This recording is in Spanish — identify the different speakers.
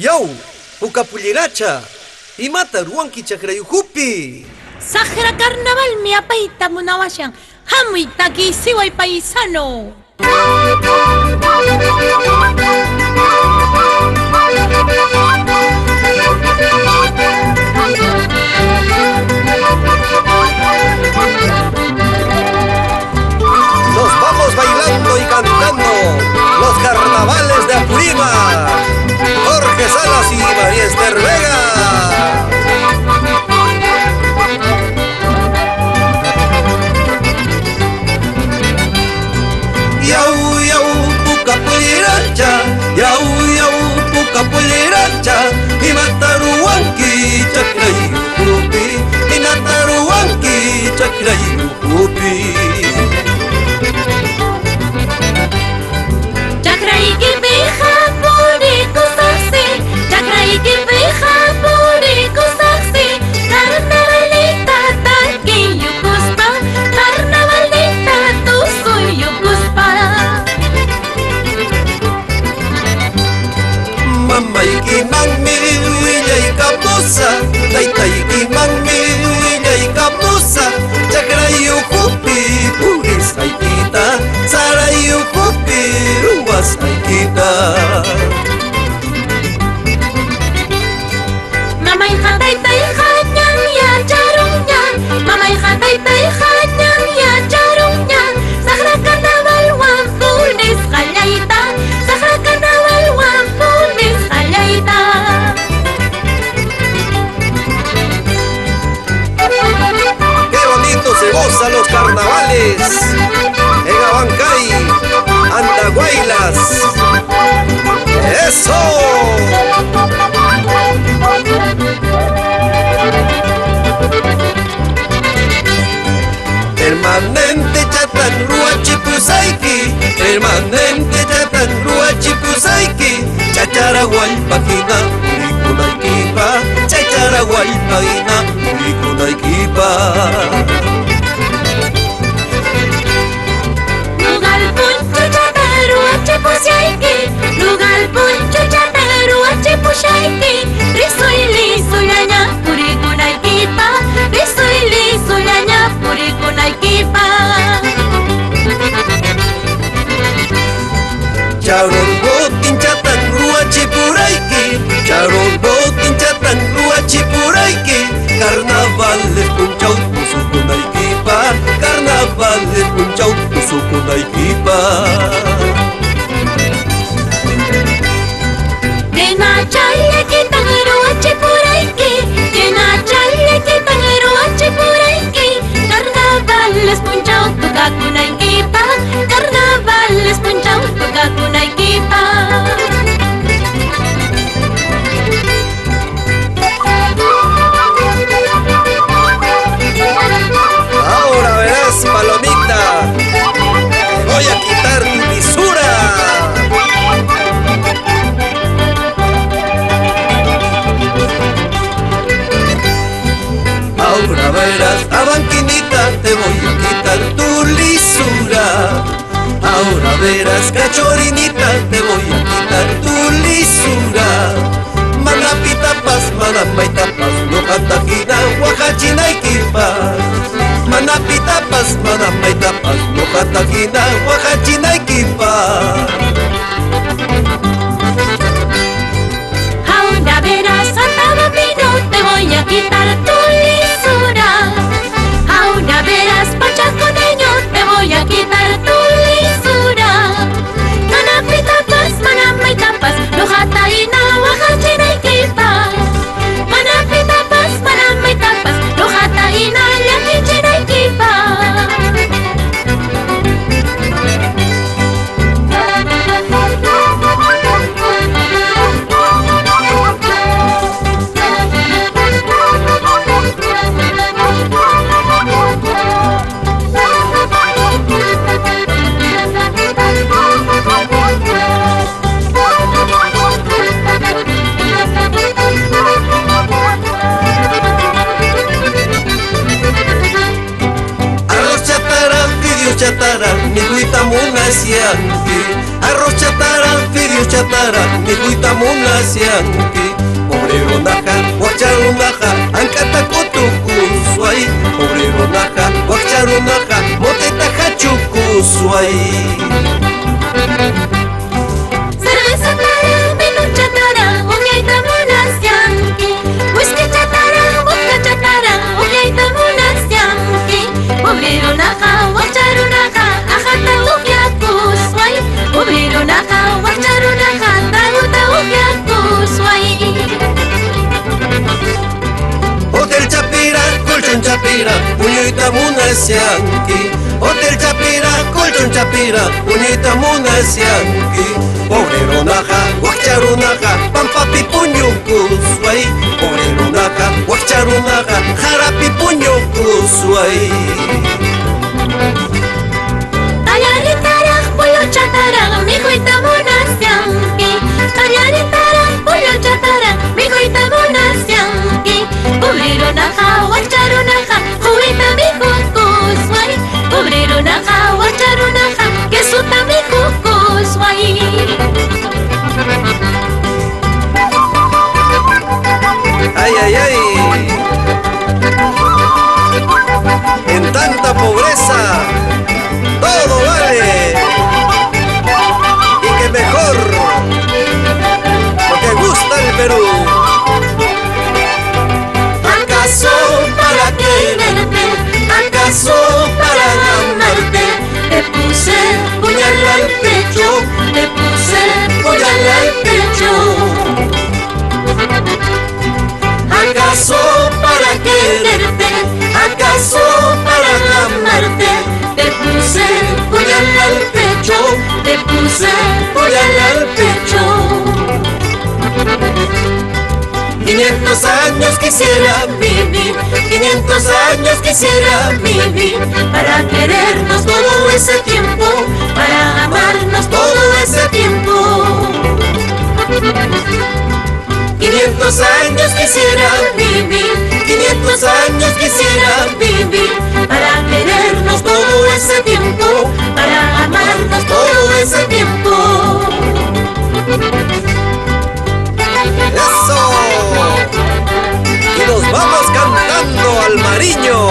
Speaker 1: Yau, pukapulliracha, imata ruanki chakrayukupi.
Speaker 2: Sahra carnaval mi apaita munawashan, hamuitaki siway paisano.
Speaker 1: Nos vamos bailando y cantando los carnavales de Apurímac. Jorge Salas y María Esther Vega. Yau, yau, pukapulliracha, yau, yau, pukapulliracha, imataruanki chakrayukupi, imataruanki chakrayukupi. Mamaiki mami willay kapusa, taytayki mami willay kapusa, chakrayukupi purisaykita, sarayukupi ruwasaykita.
Speaker 2: Mamayqa taytayqa ñan yacharunñan, mamayqa taytayqa ñan yacharunñan, saqra carnavalwan punis qallayta, saqra carnavalwan punis qallayta.
Speaker 1: Qué bonito se goza los carnavales en Abancay, Andahuaylas. ¡Eso! Permanente chatan ruachipusayki, permanente chatan ruachipusayki, chacharaguaypakina purikunaykipa, chacharaguaypakina purikunaykipa.
Speaker 2: Lugar puncho chatan ruachipusayki, lugar puncho chatan ruachipusayki, risuili sulaña purikunaykipa, risuili sulaña purikunaykipa.
Speaker 1: Charol botin chatan ruachipurayki, charol botin chatan ruachipurayki, carnavales punchaw pusukunaykipa, carnavales punchaw pusukunaykipa.
Speaker 2: Dena challe kitan ruachipurayki, dena challe kitan ruachipurayki, carnavales punchaw tukakunaykipa, carnavales punchaw tukakunaykipa.
Speaker 1: Ahora verás, palomita, voy a quitar tu lisura. Ahora verás, abanquinita, te voy a quitar tu lisura. Ahora verás, cachorinita, te voy a quitar tu lisura. Manapitapas, manapaitapas, no cantaquina, huacachinayquipas. Manapitapas, manapaitapas, no cantaquina, huacachinayquipas.
Speaker 2: Ahora verás, Santa Bambino, te voy a quitar tu lisura. Ahora verás, Pachaconeño, te voy a quitar tu lisura. Manapitapas, manamaitapas, lujataina, huacachinaykipas. Manapitapas, manamaitapas, lujataina, llakichinaykipas.
Speaker 1: chatarán, mi guita muna sianki, arroz chatarán, fidio chatarán. chatara, ni cuita munasianki. Obrero naja, guacharu naja, ancata kutukusway. Obrero naja, guacharu naja, moteta hachukusway.
Speaker 2: Cerveza clara, vino chatara, uñaita munasianki. Whisky chatara, vodka chatara, uñaita munasianki. Obrero naja, guacharu naja, ajata uñakusway. Obrero naja, guacharu naja, taguta uñakusway.
Speaker 1: Hotel Chapira, colchón Chapira, uñita munasianki. Hotel Chapira, colchón Chapira, uñita munasianki. Obrero naja, guacharu naja, pampapi puñukusway. Obrero naja, guacharu naja, jarapi puñukusway.
Speaker 2: Ayaritara, pollo chatara, mijuita munasianki. Ayaritara, pollo chatara, mijuita munasianki. Obrero naja, guacharu naja, juguita mijukusway. Obrero naja, guacharu naja, quesuta mijukusway.
Speaker 1: Ay, ay, ay. En tanta pobreza, todo vale. Y que mejor, porque gusta el Perú.
Speaker 2: ¿Acaso para quererte? ¿Acaso para amarte? Te puse puñal al pecho, te puse puñal al pecho. ¿Acaso para quererte? ¿Acaso para amarte? Te puse puñal al pecho, te puse puñal al pecho. 500 años quisiera vivir, 500 años quisiera vivir, para querernos todo ese tiempo, para amarnos todo ese tiempo. 500 años quisiera vivir, 500 años quisiera vivir, para querernos todo ese tiempo, para amarnos todo ese tiempo.
Speaker 1: ¡Eso! Y nos vamos cantando al Mariño.